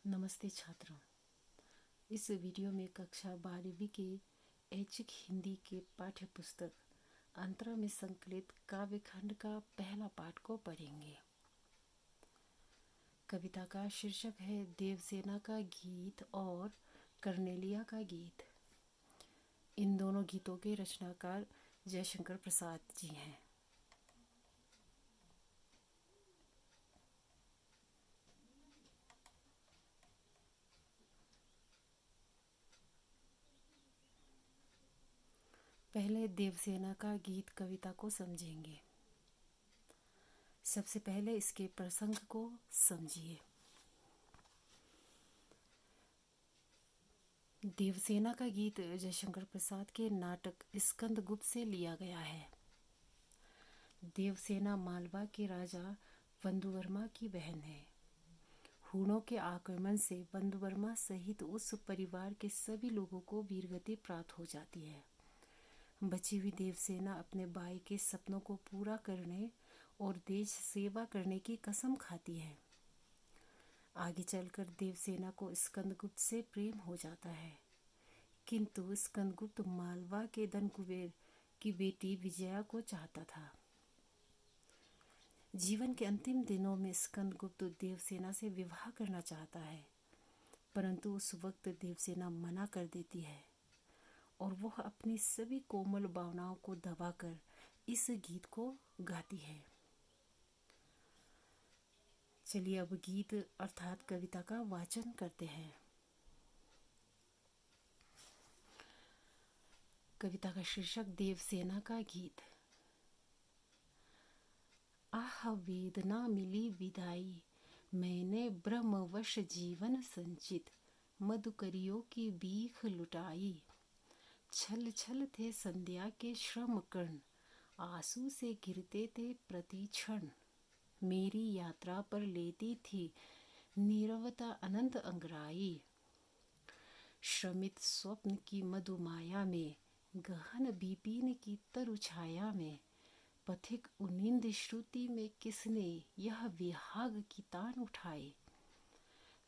नमस्ते छात्रों। इस वीडियो में कक्षा 12वीं के ऐच्छिक हिंदी के पाठ्य पुस्तक अंतरा में संकलित काव्यखंड का पहला पाठ को पढ़ेंगे। कविता का शीर्षक है देवसेना का गीत और कर्नेलिया का गीत। इन दोनों गीतों के रचनाकार जयशंकर प्रसाद जी हैं। पहले देवसेना का गीत कविता को समझेंगे। सबसे पहले इसके प्रसंग को समझिए। देवसेना का गीत जयशंकर प्रसाद के नाटक स्कंदगुप्त से लिया गया है। देवसेना मालवा के राजा बंधुवर्मा की बहन है। हूणों के आक्रमण से बंधुवर्मा सहित उस परिवार के सभी लोगों को वीरगति प्राप्त हो जाती है। बची हुई देवसेना अपने भाई के सपनों को पूरा करने और देश सेवा करने की कसम खाती है। आगे चलकर देवसेना को स्कंदगुप्त से प्रेम हो जाता है, किंतु स्कंदगुप्त मालवा के धनकुबेर की बेटी विजया को चाहता था। जीवन के अंतिम दिनों में स्कंदगुप्त देवसेना से विवाह करना चाहता है, परंतु उस वक्त देवसेना मना कर देती है और वह अपनी सभी कोमल भावनाओं को दबाकर इस गीत को गाती है। चलिए अब गीत अर्थात कविता का वाचन करते हैं। कविता का शीर्षक देवसेना का गीत। आह वेदना मिली विदाई, मैंने ब्रह्मवश जीवन संचित, मधुकरियों की बीख लुटाई। छल छल थे संध्या के श्रम कर्ण, आंसू से गिरते थे प्रति क्षण। मेरी यात्रा पर लेती थी नीरवता अनंत अंगराई। श्रमित स्वप्न की मधुमाया में, गहन विपिन की तरु छाया में, पथिक उनिंद श्रुति में किसने यह विहाग की तान उठाई।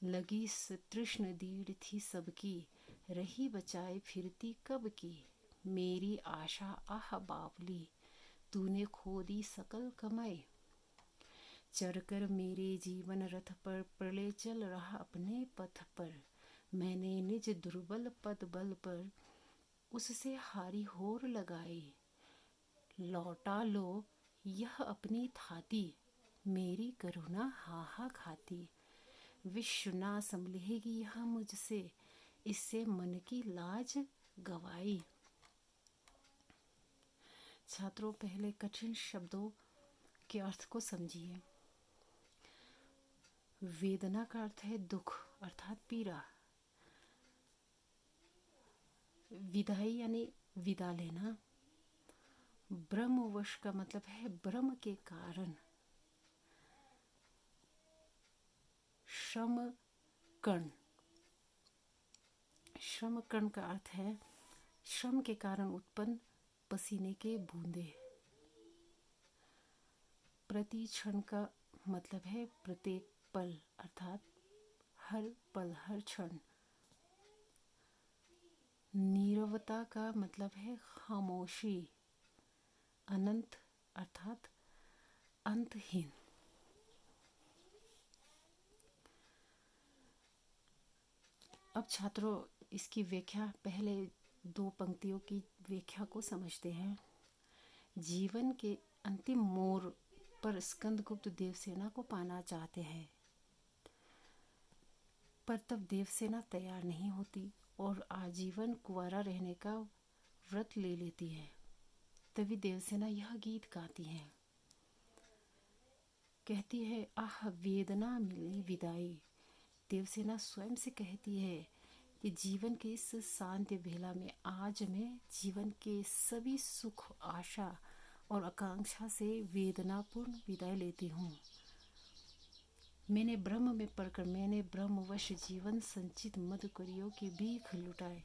लगी तृष्ण दीड़ थी सबकी, रही बचाए फिरती कब की। मेरी आशा आह बावली, तूने खो दी सकल कमाई। चढ़कर मेरे जीवन रथ पर प्रलय चल रहा अपने पथ पर, मैंने निज दुर्बल पद बल पर उससे हारी होर लगाई। लौटा लो यह अपनी थाती, मेरी करुणा हाहा खाती। विश्व ना संभलेगी यह मुझसे, इससे मन की लाज गवाई। छात्रों, पहले कठिन शब्दों के अर्थ को समझिए। वेदना का अर्थ है दुख अर्थात पीड़ा। विदाई यानी विदा लेना। ब्रह्मवश का मतलब है ब्रह्म के कारण। श्रम कर्ण, श्रम कर्ण का अर्थ है श्रम के कारण उत्पन्न पसीने के बूंदे। प्रति क्षण का मतलब है प्रत्येक पल अर्थात हर पल हर क्षण। नीरवता का मतलब है खामोशी। अनंत अर्थात अंतहीन। अब छात्रों इसकी व्याख्या, पहले दो पंक्तियों की व्याख्या को समझते हैं। जीवन के अंतिम मोड़ पर स्कंदगुप्त देवसेना को पाना चाहते हैं, पर तब देवसेना तैयार नहीं होती और आजीवन कुंवारा रहने का व्रत ले लेती है। तभी देवसेना यह गीत गाती है, कहती है आह वेदना मिली विदाई। देवसेना स्वयं से कहती है कि जीवन के इस शांति बेला में आज मैं जीवन के सभी सुख, आशा और आकांक्षा से वेदनापूर्ण विदाई लेती हूँ। मैंने ब्रह्म में पढ़कर, मैंने ब्रह्मवश जीवन संचित मधुकरियों की भीख लुटाए,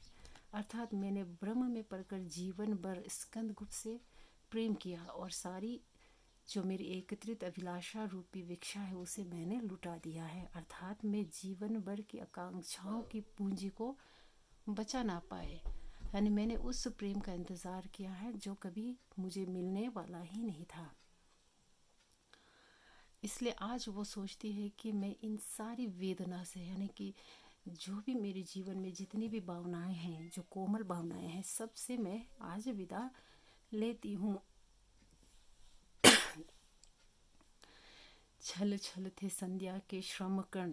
अर्थात मैंने ब्रह्म में पढ़कर जीवन भर स्कंदगुप्त से प्रेम किया और सारी जो मेरी एकत्रित अभिलाषा रूपी भिक्षा है उसे मैंने लुटा दिया है, अर्थात मैं जीवन भर की आकांक्षाओं की पूंजी को बचा ना पाए। यानी मैंने उस प्रेम का इंतज़ार किया है जो कभी मुझे मिलने वाला ही नहीं था। इसलिए आज वो सोचती है कि मैं इन सारी वेदना से, यानी कि जो भी मेरे जीवन में जितनी भी भावनाएं हैं, जो कोमल भावनाएं हैं, सबसे मैं आज विदा लेती हूँ। छल छल थे संध्या के श्रम कण,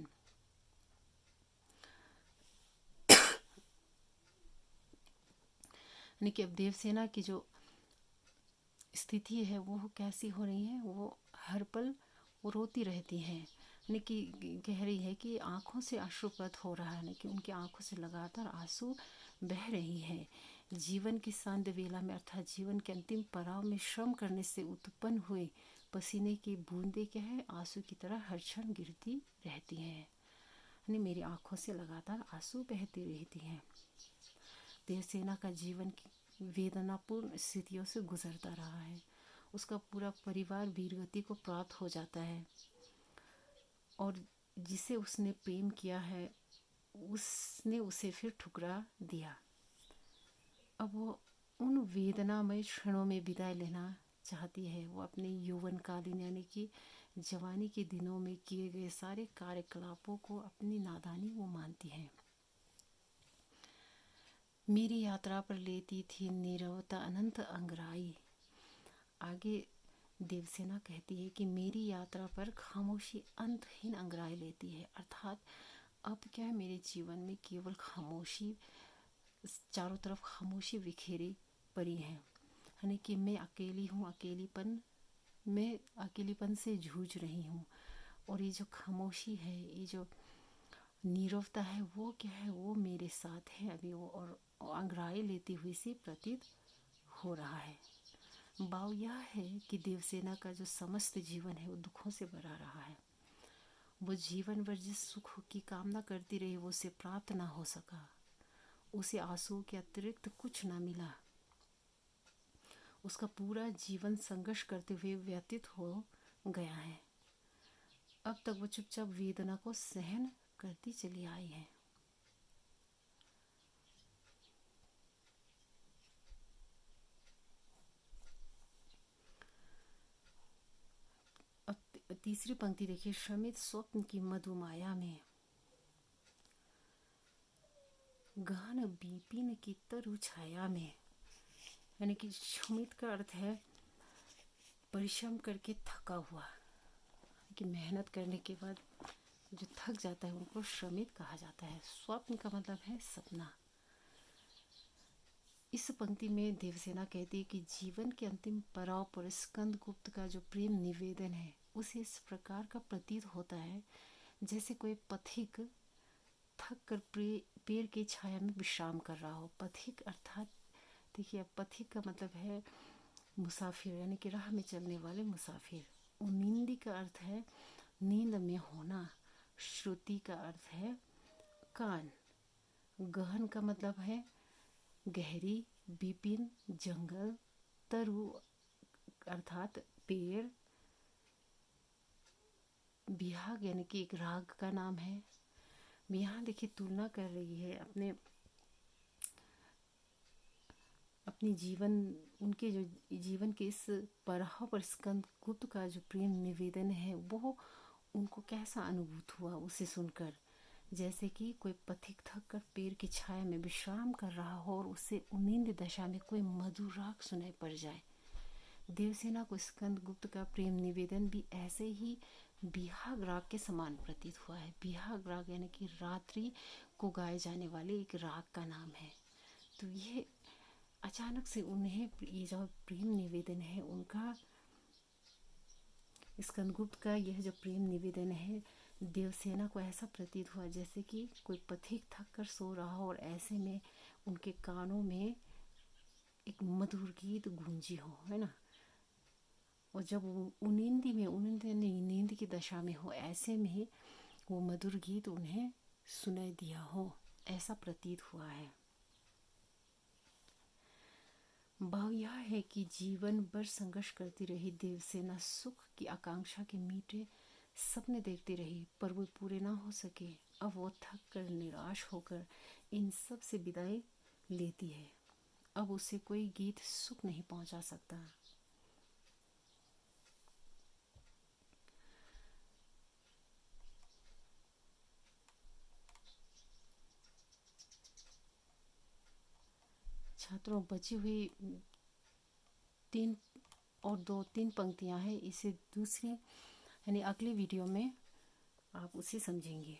यानी कि अब देवसेना की जो स्थिति है वो कैसी हो रही है, वो हर पल वो रोती रहती हैं, यानी कि कह रही है कि आँखों से अश्रुपात हो रहा है, यानी कि उनकी आँखों से लगातार आंसू बह रही है। जीवन की सांध्य वेला में, अर्थात जीवन के अंतिम पड़ाव में श्रम करने से उत्पन्न हुए पसीने की बूंदें क्या है, आंसू की तरह हर क्षण गिरती रहती हैं, यानी मेरी आँखों से लगातार आंसू बहती रहती हैं। देवसेना का जीवन की वेदनापूर्ण स्थितियों से गुजरता रहा है। उसका पूरा परिवार वीरगति को प्राप्त हो जाता है और जिसे उसने प्रेम किया है उसने उसे फिर ठुकरा दिया। अब वो उन वेदनामय क्षणों में विदाई लेना चाहती है। वो अपने यौवनकालीन यानी कि जवानी के दिनों में किए गए सारे कार्यकलापों को अपनी नादानी वो मानती है। मेरी यात्रा पर लेती थी नीरवता अनंत अंगराई। आगे देवसेना कहती है कि मेरी यात्रा पर खामोशी अंतहीन अंगराई लेती है, अर्थात अब क्या है, मेरे जीवन में केवल खामोशी, चारों तरफ खामोशी बिखेरी पड़ी है, यानी कि मैं अकेली हूँ, मैं अकेलीपन से जूझ रही हूँ। और ये जो खामोशी है, ये जो नीरवता है, वो क्या है, वो मेरे साथ है अभी वो, और अंगड़ाई लेती हुई सी प्रतीत हो रहा है। भाव यह है कि देवसेना का जो समस्त जीवन है वो दुखों से भरा रहा है। वो जीवन भर जिस सुख की कामना करती रही वो उसे प्राप्त ना हो सका। उसे आंसू के अतिरिक्त कुछ ना मिला। उसका पूरा जीवन संघर्ष करते हुए व्यतीत हो गया है। अब तक वो चुपचाप वेदना को सहन करती चली आई है। अब तीसरी पंक्ति देखिए, श्रमित स्वप्न की मधुमाया में, गहन विपिन की तरु छाया में, यानी कि श्रमित का अर्थ है परिश्रम करके थका हुआ, कि मेहनत करने के बाद जो थक जाता है उनको श्रमित कहा जाता है। स्वप्न का मतलब है सपना। इस पंक्ति में देवसेना कहती है कि जीवन के अंतिम पड़ाव पर स्कंदगुप्त का जो प्रेम निवेदन है उसे इस प्रकार का प्रतीत होता है जैसे कोई पथिक थक कर पेड़ की छाया में विश्राम कर रहा हो। पथिक अर्थात देखिए, पथिक का मतलब है मुसाफिर, यानी कि राह में चलने वाले मुसाफिर। उनिंदी का अर्थ है नींद में होना। श्रुति का अर्थ है कान। गहन का मतलब है गहरी। विपिन जंगल। तरु अर्थात पेड़। बिहाग यानी कि एक राग का नाम है। यहाँ देखिए तुलना कर रही है अपनी जीवन, उनके जो जीवन के इस पड़ाव पर स्कंदगुप्त का जो प्रेम निवेदन है वो उनको कैसा अनुभूत हुआ उसे सुनकर। जैसे कि कोई पथिक थक कर पेड़ की छाया में विश्राम कर रहा हो और उसे उन्नींद दशा में कोई मधुर राग सुनाई पड़ जाए। देवसेना को स्कंदगुप्त का प्रेम निवेदन भी ऐसे ही बिहाग राग के समान प्रतीत हुआ है। बिहाग राग यानी कि रात्रि को गाए जाने वाले एक राग का नाम है। तो ये अचानक से उन्हें ये जो प्रेम निवेदन है उनका, स्कंदगुप्त का यह जो प्रेम निवेदन है देवसेना को ऐसा प्रतीत हुआ जैसे कि कोई पथिक थक कर सो रहा हो और ऐसे में उनके कानों में एक मधुर गीत गूंजी हो, है ना। और जब वो नींद की दशा में हो, ऐसे में वो मधुर गीत उन्हें सुनाई दिया हो, ऐसा प्रतीत हुआ है। भाव यह है कि जीवन भर संघर्ष करती रही देवसेना, सुख की आकांक्षा के मीठे सपने देखती रही, पर वो पूरे ना हो सके। अब वो थक कर, निराश होकर इन सब से विदाई लेती है। अब उसे कोई गीत सुख नहीं पहुंचा सकता। छात्रों, बची हुई 3 पंक्तियां हैं, इसे दूसरी यानी अगली वीडियो में आप उसे समझेंगे।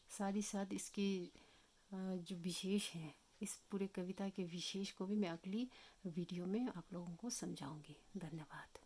साथ ही साथ इसके जो विशेष हैं, इस पूरे कविता के विशेष को भी मैं अगली वीडियो में आप लोगों को समझाऊंगी। धन्यवाद।